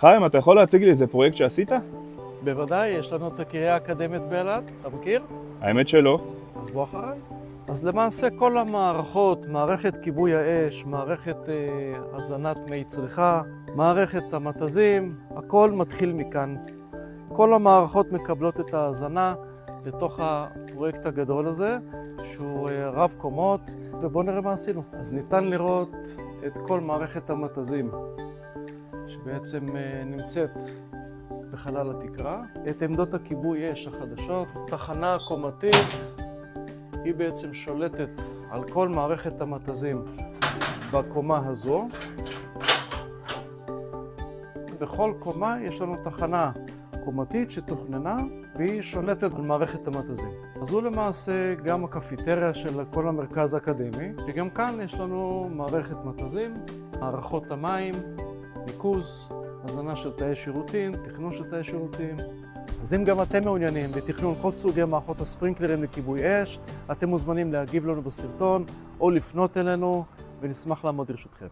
חיים, אתה יכול להציג לי איזה פרויקט שעשית? בוודאי, יש לנו את הקריה האקדמית באילת, אתה מכיר? האמת שלא. אז בוא אחריי. אז למעשה כל המערכות, מערכת כיבוי האש, מערכת הזנת מי צריכה, מערכת המתזים, הכל מתחיל מכאן. כל המערכות מקבלות את ההזנה לתוך הפרויקט הגדול הזה, שהוא רב קומות, ובואו נראה מה עשינו. אז ניתן לראות את כל מערכת המתזים, שבעצם נמצאת בחלל התקרה, את עמדות הכיבוי אש החדשות, תחנה קומתית, היא בעצם שולטת על כל מערכת המתזים בקומה הזו. בכל קומה יש לנו תחנה קומתית שתוכננה והיא שולטת על מערכת המתזים. אז זו למעשה גם הקפיטריה של כל המרכז האקדמי, שגם כאן יש לנו מערכת מתזים, מערכות המים, ניקוז, הזנה של תאי שירותים, תכנון של תאי שירותים. אז אם גם אתם מעוניינים בתכנון כל סוגי מערכות הספרינקלרים לכיבוי אש, אתם מוזמנים להגיב לנו בסרטון או לפנות אלינו ונשמח לעמוד לרשותכם.